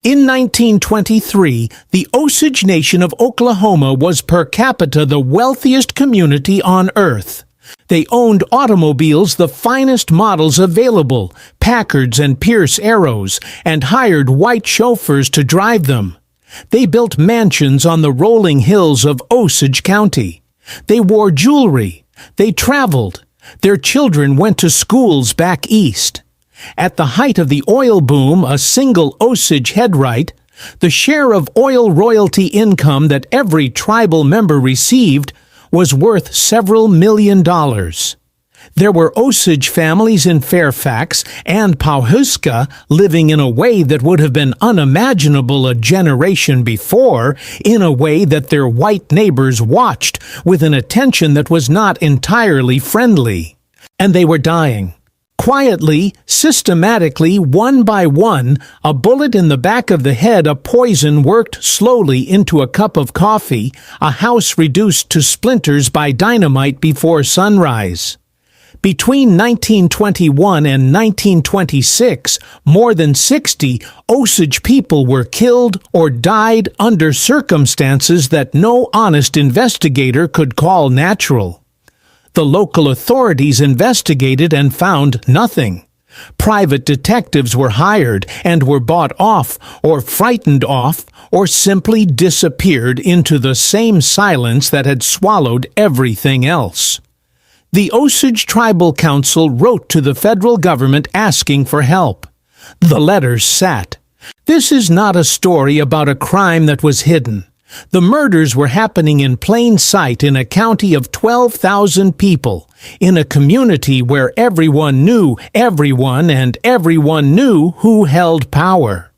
In 1923, the Osage Nation of Oklahoma was per capita the wealthiest community on Earth. They owned automobiles, the finest models available, Packards and Pierce Arrows, and hired white chauffeurs to drive them. They built mansions on the rolling hills of Osage County. They wore jewelry. They traveled. Their children went to schools back east. At the height of the oil boom, a single Osage headright, the share of oil royalty income that every tribal member received, was worth several $1,000,000. There were Osage families in Fairfax and Pawhuska living in a way that would have been unimaginable a generation before, in a way that their white neighbors watched with an attention that was not entirely friendly. And they were dying. Quietly, systematically, one by one, a bullet in the back of the head, a poison worked slowly into a cup of coffee, a house reduced to splinters by dynamite before sunrise. Between 1921 and 1926, more than 60 Osage people were killed or died under circumstances that no honest investigator could call natural. The local authorities investigated and found nothing. Private detectives were hired and were bought off or frightened off or simply disappeared into the same silence that had swallowed everything else. The Osage Tribal Council wrote to the federal government asking for help. The letters sat. This is not a story about a crime that was hidden. The murders were happening in plain sight in a county of 12,000 people, in a community where everyone knew everyone and everyone knew who held power.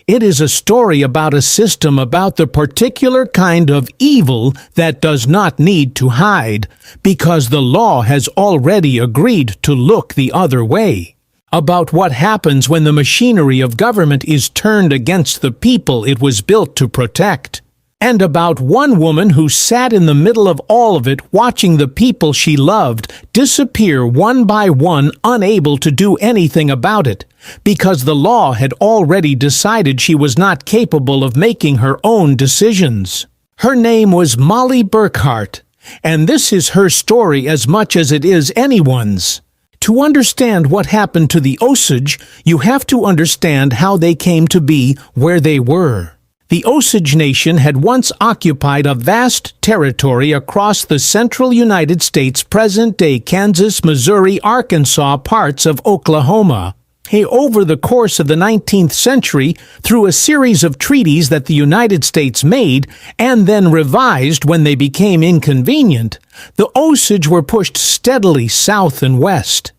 It is a story about a system, about the particular kind of evil that does not need to hide, because the law has already agreed to look the other way. About what happens when the machinery of government is turned against the people it was built to protect. And about one woman who sat in the middle of all of it, watching the people she loved disappear one by one, unable to do anything about it, because the law had already decided she was not capable of making her own decisions. Her name was Molly Burkhart, and this is her story as much as it is anyone's. To understand what happened to the Osage, you have to understand how they came to be where they were. The Osage Nation had once occupied a vast territory across the central United States, present-day Kansas, Missouri, Arkansas, parts of Oklahoma. Over the course of the 19th century, through a series of treaties that the United States made and then revised when they became inconvenient, the Osage were pushed steadily south and west.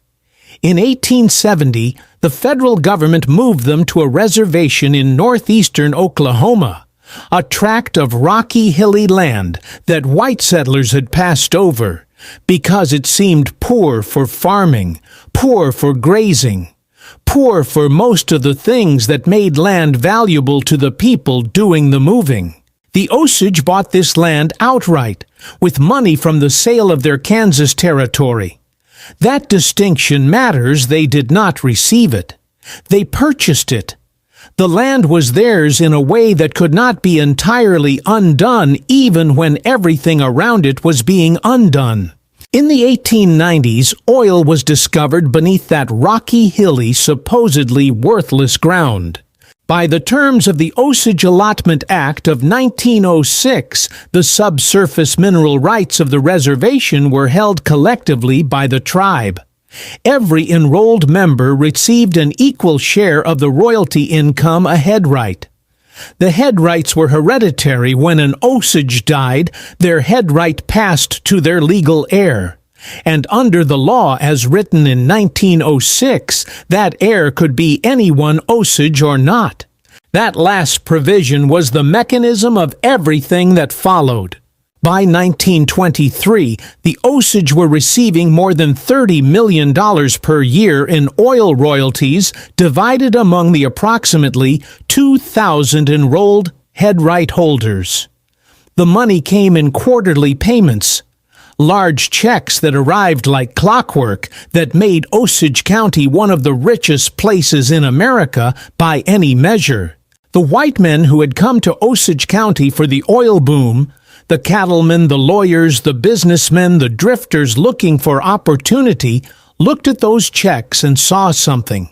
In 1870, the federal government moved them to a reservation in northeastern Oklahoma, a tract of rocky, hilly land that white settlers had passed over because it seemed poor for farming, poor for grazing, poor for most of the things that made land valuable to the people doing the moving. The Osage bought this land outright, with money from the sale of their Kansas territory. That distinction matters. They did not receive it. They purchased it. The land was theirs in a way that could not be entirely undone, even when everything around it was being undone. In the 1890s, oil was discovered beneath that rocky, hilly, supposedly worthless ground. By the terms of the Osage Allotment Act of 1906, the subsurface mineral rights of the reservation were held collectively by the tribe. Every enrolled member received an equal share of the royalty income, a headright. The headrights were hereditary. When an Osage died, their headright passed to their legal heir. And under the law as written in 1906, that heir could be anyone, Osage or not. That last provision was the mechanism of everything that followed. By 1923, the Osage were receiving more than $30 million per year in oil royalties, divided among the approximately 2,000 enrolled headright holders. The money came in quarterly payments, large checks that arrived like clockwork that made Osage County one of the richest places in America by any measure. The white men who had come to Osage County for the oil boom, the cattlemen, the lawyers, the businessmen, the drifters looking for opportunity, looked at those checks and saw something.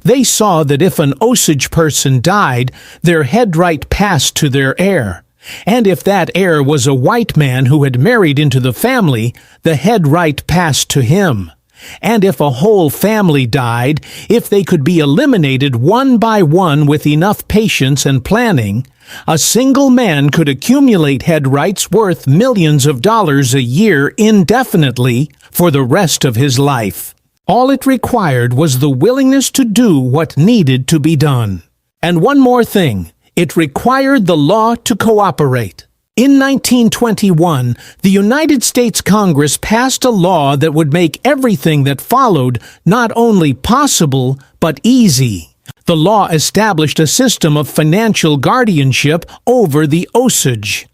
They saw that if an Osage person died, their head right passed to their heir. And if that heir was a white man who had married into the family, the head right passed to him. And if a whole family died, if they could be eliminated one by one with enough patience and planning, a single man could accumulate head rights worth millions of dollars a year indefinitely for the rest of his life. All it required was the willingness to do what needed to be done. And one more thing, it required the law to cooperate. In 1921, the United States Congress passed a law that would make everything that followed not only possible, but easy. The law established a system of financial guardianship over the Osage.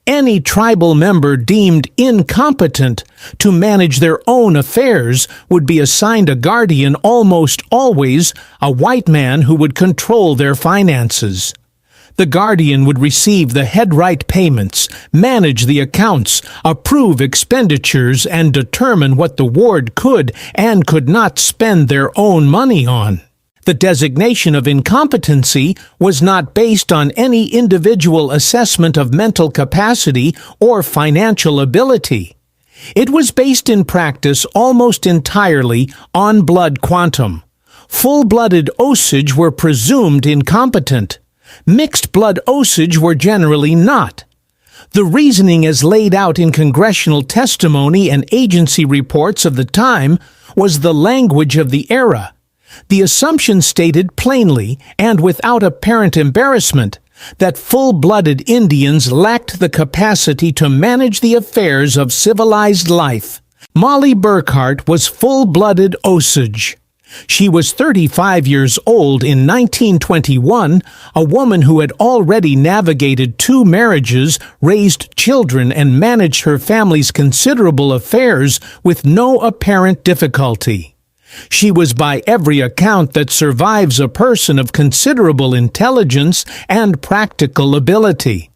Any tribal member deemed incompetent to manage their own affairs would be assigned a guardian, almost always a white man who would control their finances. The guardian would receive the head right payments, manage the accounts, approve expenditures, and determine what the ward could and could not spend their own money on. The designation of incompetency was not based on any individual assessment of mental capacity or financial ability. It was based in practice almost entirely on blood quantum. Full-blooded Osage were presumed incompetent. Mixed-blood Osage were generally not. The reasoning as laid out in congressional testimony and agency reports of the time was the language of the era. The assumption stated plainly and without apparent embarrassment that full-blooded Indians lacked the capacity to manage the affairs of civilized life. Molly Burkhart was full-blooded Osage. She was 35 years old in 1921, a woman who had already navigated 2 marriages, raised children, and managed her family's considerable affairs with no apparent difficulty. She was by every account that survives a person of considerable intelligence and practical ability.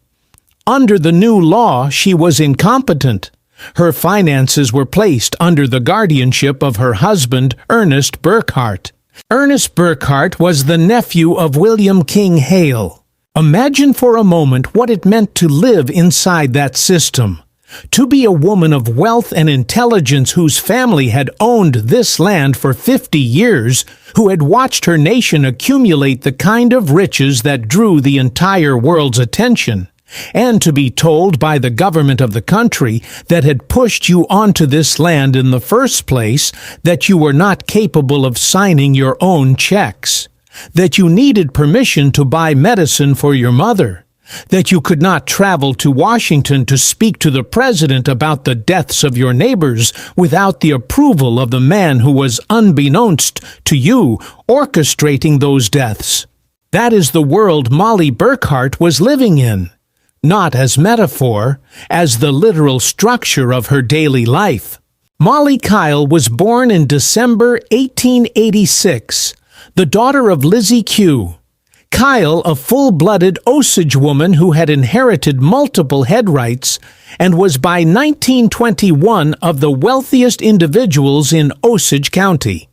Under the new law, she was incompetent. Her finances were placed under the guardianship of her husband, Ernest Burkhart. Ernest Burkhart was the nephew of William King Hale. Imagine for a moment what it meant to live inside that system. To be a woman of wealth and intelligence whose family had owned this land for 50 years, who had watched her nation accumulate the kind of riches that drew the entire world's attention. And to be told by the government of the country that had pushed you onto this land in the first place that you were not capable of signing your own checks, that you needed permission to buy medicine for your mother, that you could not travel to Washington to speak to the president about the deaths of your neighbors without the approval of the man who was, unbeknownst to you, orchestrating those deaths. That is the world Molly Burkhart was living in. Not as metaphor, as the literal structure of her daily life. Molly Kyle was born in December 1886, the daughter of Lizzie Q. Kyle, a full-blooded Osage woman who had inherited multiple head rights and was by 1921 of the wealthiest individuals in Osage County.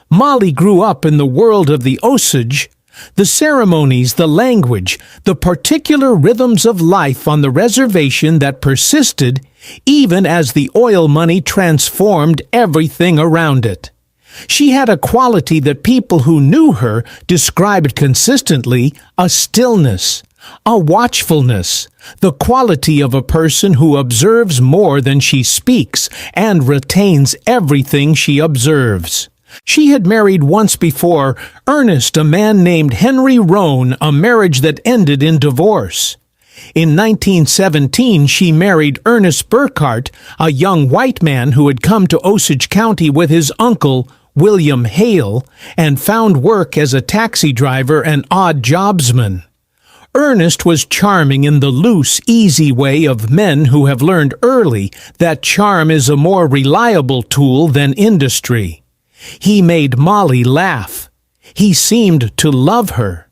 Molly grew up in the world of the Osage. The ceremonies, the language, the particular rhythms of life on the reservation that persisted even as the oil money transformed everything around it. She had a quality that people who knew her described consistently: a stillness, a watchfulness, the quality of a person who observes more than she speaks and retains everything she observes. She had married once before, Ernest, a man named Henry Roan, a marriage that ended in divorce. In 1917, she married Ernest Burkhart, a young white man who had come to Osage County with his uncle, William Hale, and found work as a taxi driver and odd jobsman. Ernest was charming in the loose, easy way of men who have learned early that charm is a more reliable tool than industry. He made Molly laugh. He seemed to love her.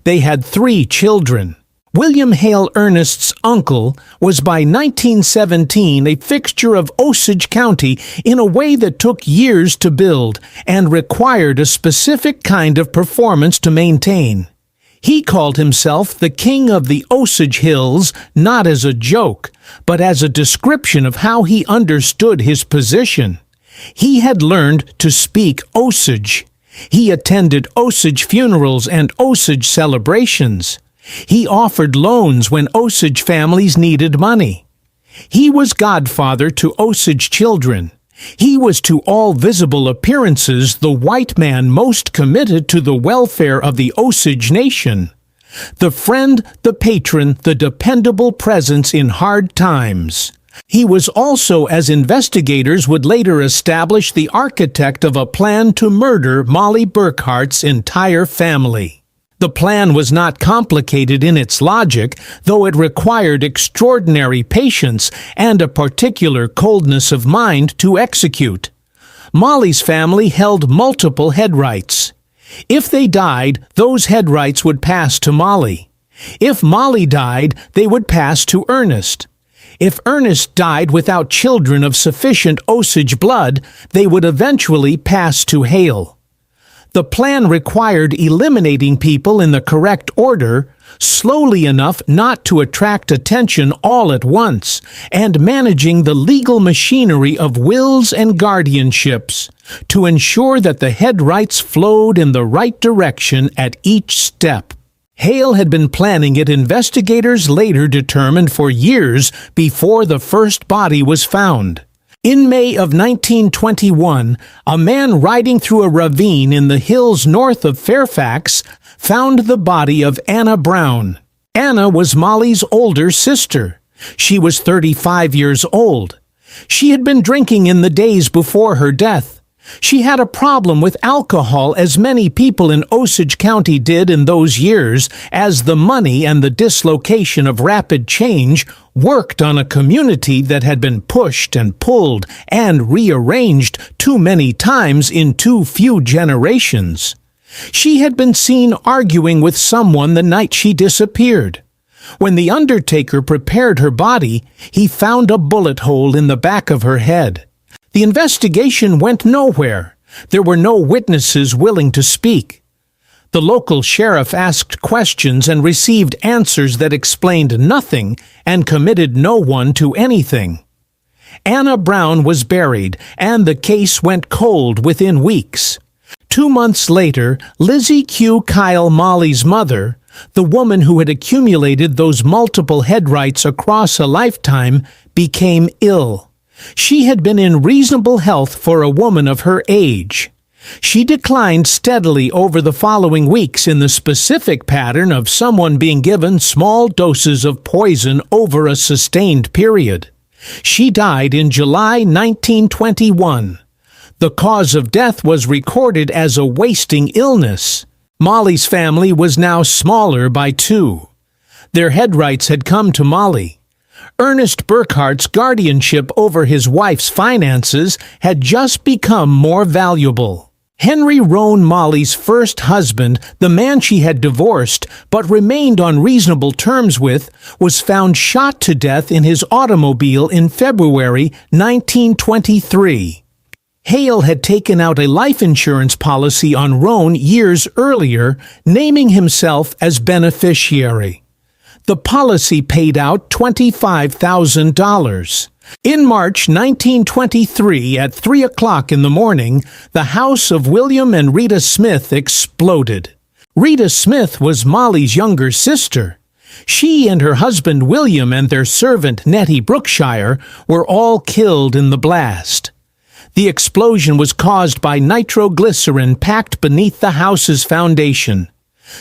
They had 3 children. William Hale Ernest's uncle was by 1917 a fixture of Osage County in a way that took years to build and required a specific kind of performance to maintain. He called himself the King of the Osage Hills, not as a joke, but as a description of how he understood his position. He had learned to speak Osage. He attended Osage funerals and Osage celebrations. He offered loans when Osage families needed money. He was godfather to Osage children. He was to all visible appearances the white man most committed to the welfare of the Osage nation. The friend, the patron, the dependable presence in hard times. He was also, as investigators would later establish, the architect of a plan to murder Molly Burkhart's entire family. The plan was not complicated in its logic, though it required extraordinary patience and a particular coldness of mind to execute. Molly's family held multiple head rights. If they died, those head rights would pass to Molly. If Molly died, they would pass to Ernest. If Ernest died without children of sufficient Osage blood, they would eventually pass to Hale. The plan required eliminating people in the correct order, slowly enough not to attract attention all at once, and managing the legal machinery of wills and guardianships to ensure that the head rights flowed in the right direction at each step. Hale had been planning it, investigators later determined, for years before the first body was found. In May of 1921, a man riding through a ravine in the hills north of Fairfax found the body of Anna Brown. Anna was Molly's older sister. She was 35 years old. She had been drinking in the days before her death. She had a problem with alcohol, as many people in Osage County did in those years, as the money and the dislocation of rapid change worked on a community that had been pushed and pulled and rearranged too many times in too few generations. She had been seen arguing with someone the night she disappeared. When the undertaker prepared her body, he found a bullet hole in the back of her head. The investigation went nowhere. There were no witnesses willing to speak. The local sheriff asked questions and received answers that explained nothing and committed no one to anything. Anna Brown was buried, and the case went cold within weeks. 2 months later, Lizzie Q. Kyle, Molly's mother, the woman who had accumulated those multiple head rights across a lifetime, became ill. She had been in reasonable health for a woman of her age. She declined steadily over the following weeks in the specific pattern of someone being given small doses of poison over a sustained period. She died in July 1921. The cause of death was recorded as a wasting illness. Molly's family was now smaller by 2. Their head rights had come to Molly. Ernest Burkhart's guardianship over his wife's finances had just become more valuable. Henry Roan, Molly's first husband, the man she had divorced but remained on reasonable terms with, was found shot to death in his automobile in February 1923. Hale had taken out a life insurance policy on Roan years earlier, naming himself as beneficiary. The policy paid out $25,000. In March 1923, at 3 o'clock in the morning, the house of William and Rita Smith exploded. Rita Smith was Molly's younger sister. She and her husband William and their servant Nettie Brookshire were all killed in the blast. The explosion was caused by nitroglycerin packed beneath the house's foundation.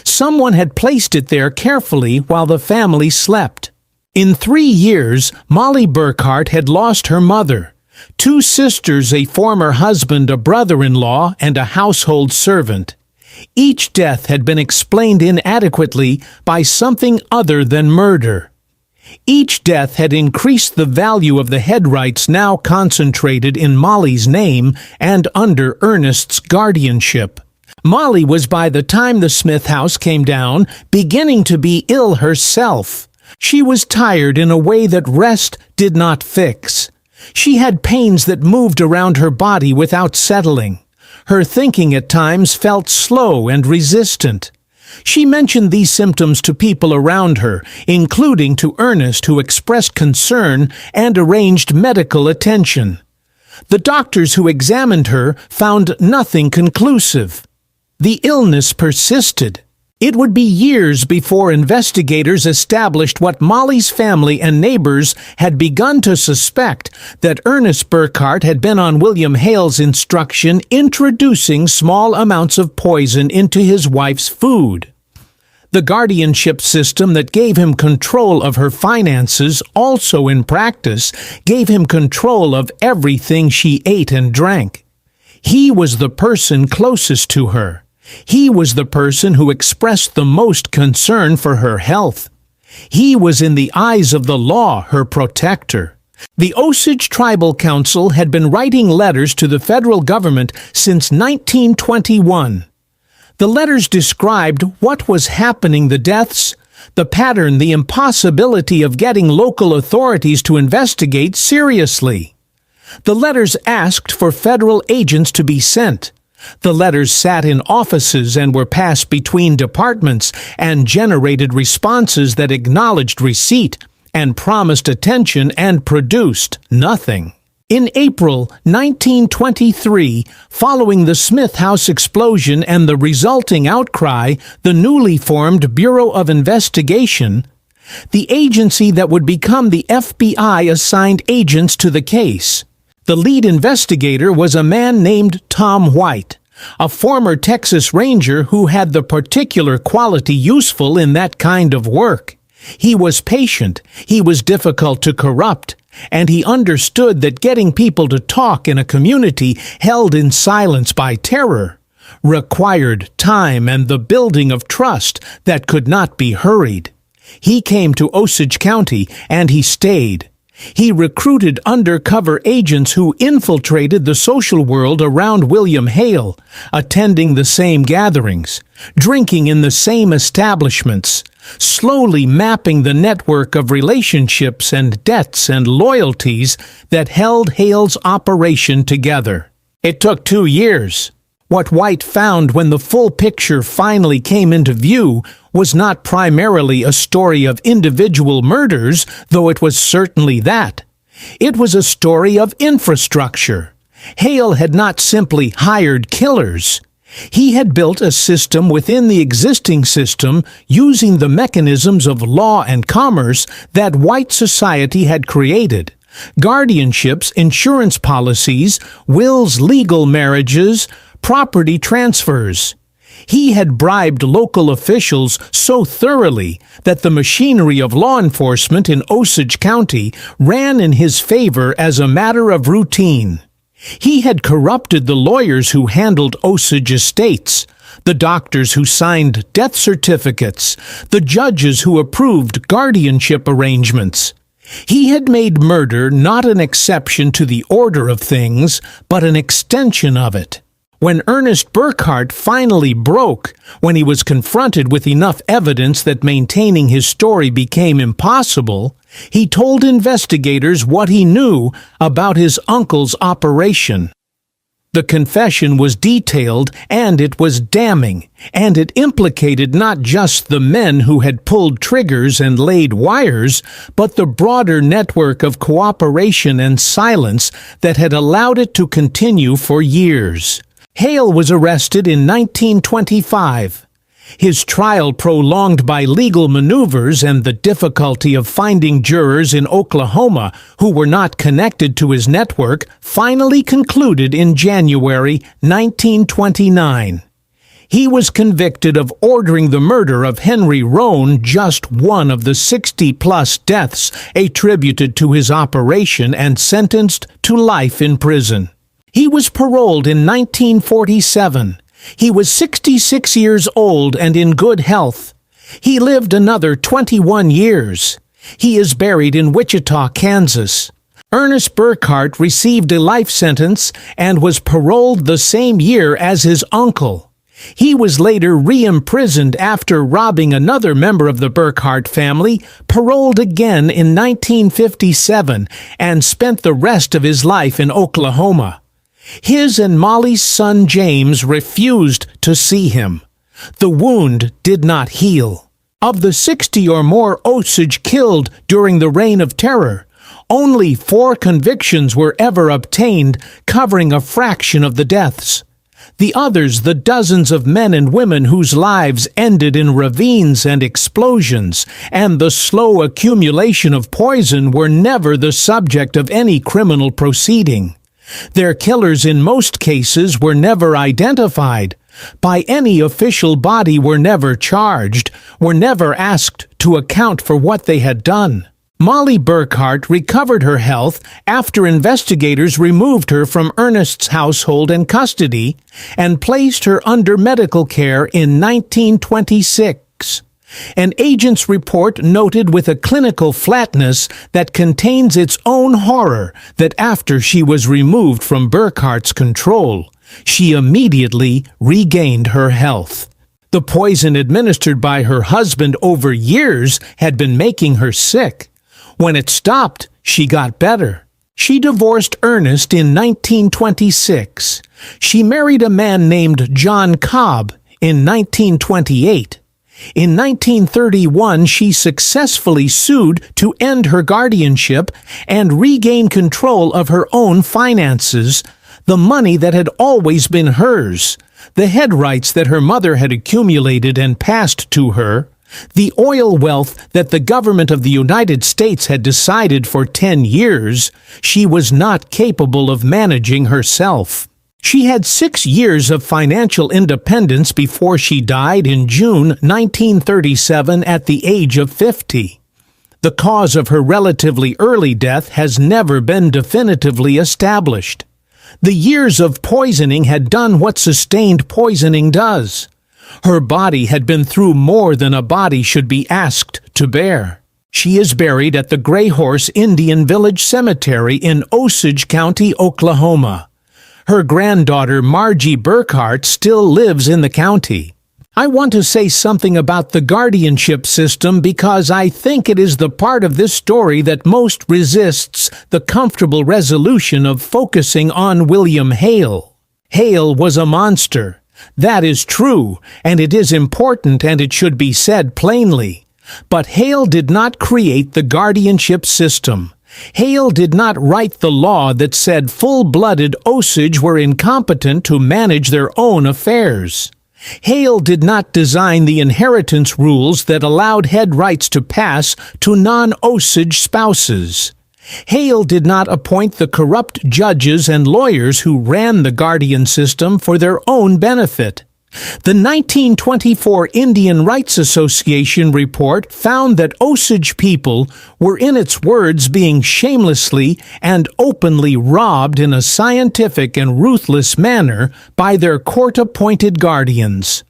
Someone had placed it there carefully while the family slept. In 3 years, Molly Burkhart had lost her mother, 2 sisters, a former husband, a brother-in-law, and a household servant. Each death had been explained inadequately by something other than murder. Each death had increased the value of the head rights now concentrated in Molly's name and under Ernest's guardianship. Molly was, by the time the Smith house came down, beginning to be ill herself. She was tired in a way that rest did not fix. She had pains that moved around her body without settling. Her thinking at times felt slow and resistant. She mentioned these symptoms to people around her, including to Ernest, who expressed concern and arranged medical attention. The doctors who examined her found nothing conclusive. The illness persisted. It would be years before investigators established what Molly's family and neighbors had begun to suspect, that Ernest Burkhart had been on William Hale's instruction introducing small amounts of poison into his wife's food. The guardianship system that gave him control of her finances also in practice gave him control of everything she ate and drank. He was the person closest to her. He was the person who expressed the most concern for her health. He was, in the eyes of the law, her protector. The Osage Tribal Council had been writing letters to the federal government since 1921. The letters described what was happening, the deaths, the pattern, the impossibility of getting local authorities to investigate seriously. The letters asked for federal agents to be sent. The letters sat in offices and were passed between departments and generated responses that acknowledged receipt and promised attention and produced nothing. In April 1923, following the Smith House explosion and the resulting outcry, the newly formed Bureau of Investigation, the agency that would become the FBI, assigned agents to the case. The lead investigator was a man named Tom White, a former Texas Ranger who had the particular quality useful in that kind of work. He was patient, he was difficult to corrupt, and he understood that getting people to talk in a community held in silence by terror required time and the building of trust that could not be hurried. He came to Osage County, and he stayed. He recruited undercover agents who infiltrated the social world around William Hale, attending the same gatherings, drinking in the same establishments, slowly mapping the network of relationships and debts and loyalties that held Hale's operation together. It took 2 years. What White found when the full picture finally came into view was not primarily a story of individual murders, though it was certainly that. It was a story of infrastructure. Hale had not simply hired killers. He had built a system within the existing system using the mechanisms of law and commerce that white society had created. Guardianships, insurance policies, wills, legal marriages, property transfers. He had bribed local officials so thoroughly that the machinery of law enforcement in Osage County ran in his favor as a matter of routine. He had corrupted the lawyers who handled Osage estates, the doctors who signed death certificates, the judges who approved guardianship arrangements. He had made murder not an exception to the order of things, but an extension of it. When Ernest Burkhart finally broke, when he was confronted with enough evidence that maintaining his story became impossible, he told investigators what he knew about his uncle's operation. The confession was detailed, and it was damning, and it implicated not just the men who had pulled triggers and laid wires, but the broader network of cooperation and silence that had allowed it to continue for years. Hale was arrested in 1925. His trial, prolonged by legal maneuvers and the difficulty of finding jurors in Oklahoma who were not connected to his network, finally concluded in January 1929. He was convicted of ordering the murder of Henry Roan, just one of the 60-plus deaths attributed to his operation, and sentenced to life in prison. He was paroled in 1947. He was 66 years old and in good health. He lived another 21 years. He is buried in Wichita, Kansas. Ernest Burkhart received a life sentence and was paroled the same year as his uncle. He was later re-imprisoned after robbing another member of the Burkhart family, paroled again in 1957, and spent the rest of his life in Oklahoma. His and Molly's son James refused to see him. The wound did not heal. Of the 60 or more Osage killed during the Reign of Terror, only 4 convictions were ever obtained, covering a fraction of the deaths. The others, the dozens of men and women whose lives ended in ravines and explosions, and the slow accumulation of poison, were never the subject of any criminal proceeding. Their killers in most cases were never identified, by any official body, were never charged, were never asked to account for what they had done. Molly Burkhart recovered her health after investigators removed her from Ernest's household and custody and placed her under medical care in 1926. An agent's report noted with a clinical flatness that contains its own horror that after she was removed from Burkhart's control, she immediately regained her health. The poison administered by her husband over years had been making her sick. When it stopped, she got better. She divorced Ernest in 1926. She married a man named John Cobb in 1928. In 1931, she successfully sued to end her guardianship and regain control of her own finances, the money that had always been hers, the head rights that her mother had accumulated and passed to her, the oil wealth that the government of the United States had decided for 10 years she was not capable of managing herself. She had 6 years of financial independence before she died in June 1937 at the age of 50. The cause of her relatively early death has never been definitively established. The years of poisoning had done what sustained poisoning does. Her body had been through more than a body should be asked to bear. She is buried at the Gray Horse Indian Village Cemetery in Osage County, Oklahoma. Her granddaughter Margie Burkhart still lives in the county. I want to say something about the guardianship system because I think it is the part of this story that most resists the comfortable resolution of focusing on William Hale. Hale was a monster. That is true, and it is important, and it should be said plainly. But Hale did not create the guardianship system. Hale did not write the law that said full-blooded Osage were incompetent to manage their own affairs. Hale did not design the inheritance rules that allowed head rights to pass to non-Osage spouses. Hale did not appoint the corrupt judges and lawyers who ran the guardian system for their own benefit. The 1924 Indian Rights Association report found that Osage people were, in its words, being shamelessly and openly robbed in a scientific and ruthless manner by their court-appointed guardians.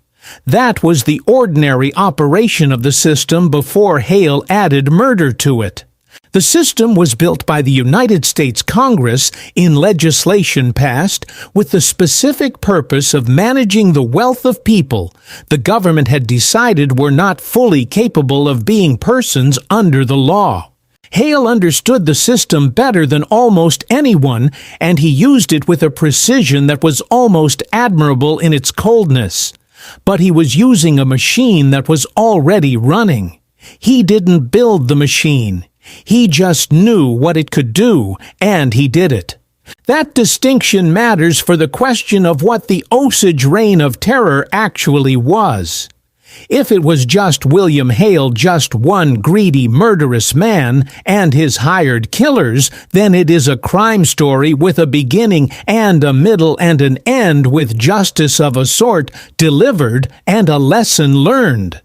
That was the ordinary operation of the system before Hale added murder to it. The system was built by the United States Congress in legislation passed with the specific purpose of managing the wealth of people the government had decided were not fully capable of being persons under the law. Hale understood the system better than almost anyone, and he used it with a precision that was almost admirable in its coldness. But he was using a machine that was already running. He didn't build the machine. He just knew what it could do, and he did it. That distinction matters for the question of what the Osage Reign of Terror actually was. If it was just William Hale, just one greedy, murderous man, and his hired killers, then it is a crime story with a beginning and a middle and an end with justice of a sort delivered and a lesson learned.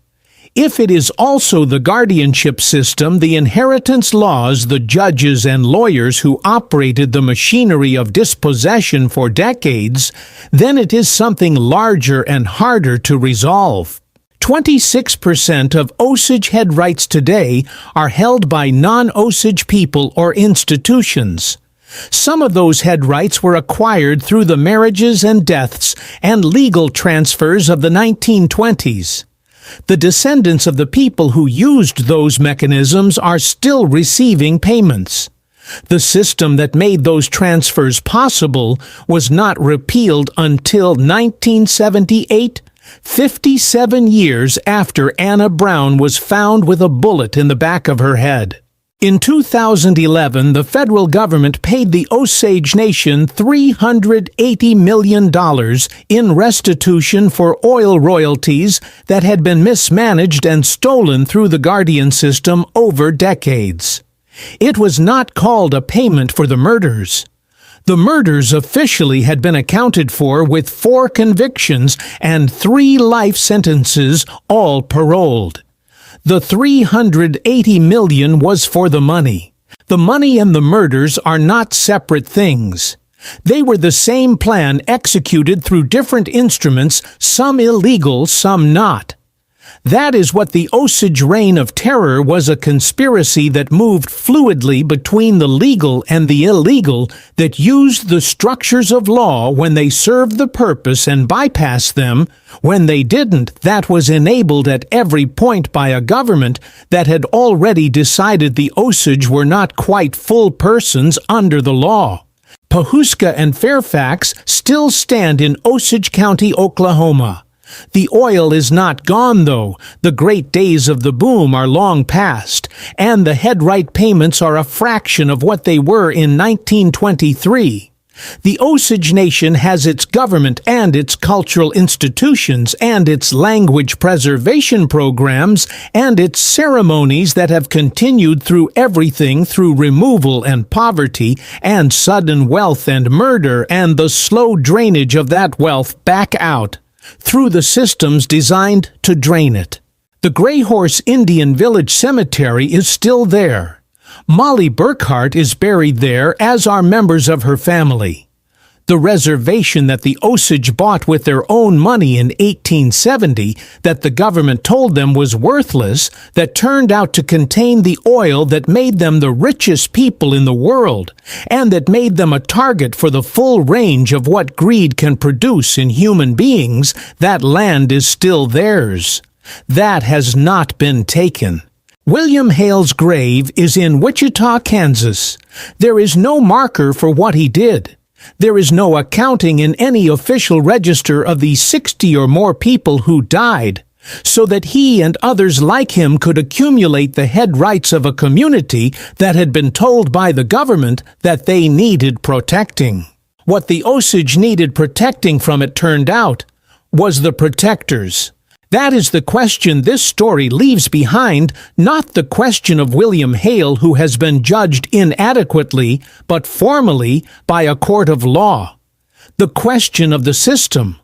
If it is also the guardianship system, the inheritance laws, the judges and lawyers who operated the machinery of dispossession for decades, then it is something larger and harder to resolve. 26% of Osage head rights today are held by non-Osage people or institutions. Some of those head rights were acquired through the marriages and deaths and legal transfers of the 1920s. The descendants of the people who used those mechanisms are still receiving payments. The system that made those transfers possible was not repealed until 1978, 57 years after Anna Brown was found with a bullet in the back of her head. In 2011, the federal government paid the Osage Nation $380 million in restitution for oil royalties that had been mismanaged and stolen through the Guardian system over decades. It was not called a payment for the murders. The murders officially had been accounted for with 4 convictions and 3 life sentences, all paroled. The $380 million was for the money. The money and the murders are not separate things. They were the same plan executed through different instruments, some illegal, some not. That is what the Osage Reign of Terror was, a conspiracy that moved fluidly between the legal and the illegal, that used the structures of law when they served the purpose and bypassed them. When they didn't, that was enabled at every point by a government that had already decided the Osage were not quite full persons under the law. Pawhuska and Fairfax still stand in Osage County, Oklahoma. The oil is not gone, though. The great days of the boom are long past, and the head right payments are a fraction of what they were in 1923. The Osage Nation has its government and its cultural institutions and its language preservation programs and its ceremonies that have continued through everything, through removal and poverty and sudden wealth and murder and the slow drainage of that wealth back out through the systems designed to drain it. The Gray Horse Indian Village Cemetery is still there. Molly Burkhart is buried there, as are members of her family. The reservation that the Osage bought with their own money in 1870, that the government told them was worthless, that turned out to contain the oil that made them the richest people in the world, and that made them a target for the full range of what greed can produce in human beings, that land is still theirs. That has not been taken. William Hale's grave is in Wichita, Kansas. There is no marker for what he did. There is no accounting in any official register of the 60 or more people who died, so that he and others like him could accumulate the head rights of a community that had been told by the government that they needed protecting. What the Osage needed protecting from, it turned out, was the protectors. That is the question this story leaves behind, not the question of William Hale, who has been judged inadequately, but formally by a court of law. The question of the system,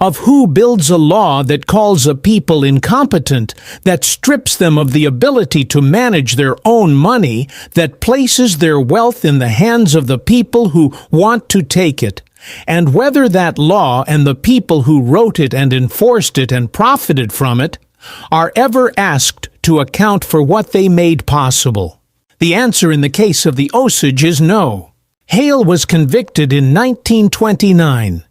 of who builds a law that calls a people incompetent, that strips them of the ability to manage their own money, that places their wealth in the hands of the people who want to take it, and whether that law and the people who wrote it and enforced it and profited from it are ever asked to account for what they made possible. The answer in the case of the Osage is no. Hale was convicted in 1929.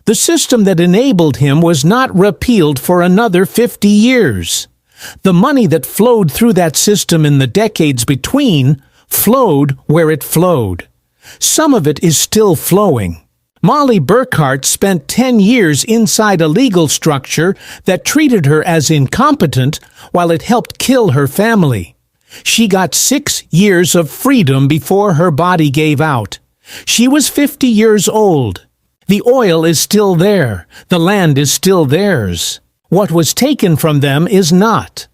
The system that enabled him was not repealed for another 50 years. The money that flowed through that system in the decades between flowed where it flowed. Some of it is still flowing. Molly Burkhart spent 10 years inside a legal structure that treated her as incompetent while it helped kill her family. She got 6 years of freedom before her body gave out. She was 50 years old. The oil is still there. The land is still theirs. What was taken from them is not.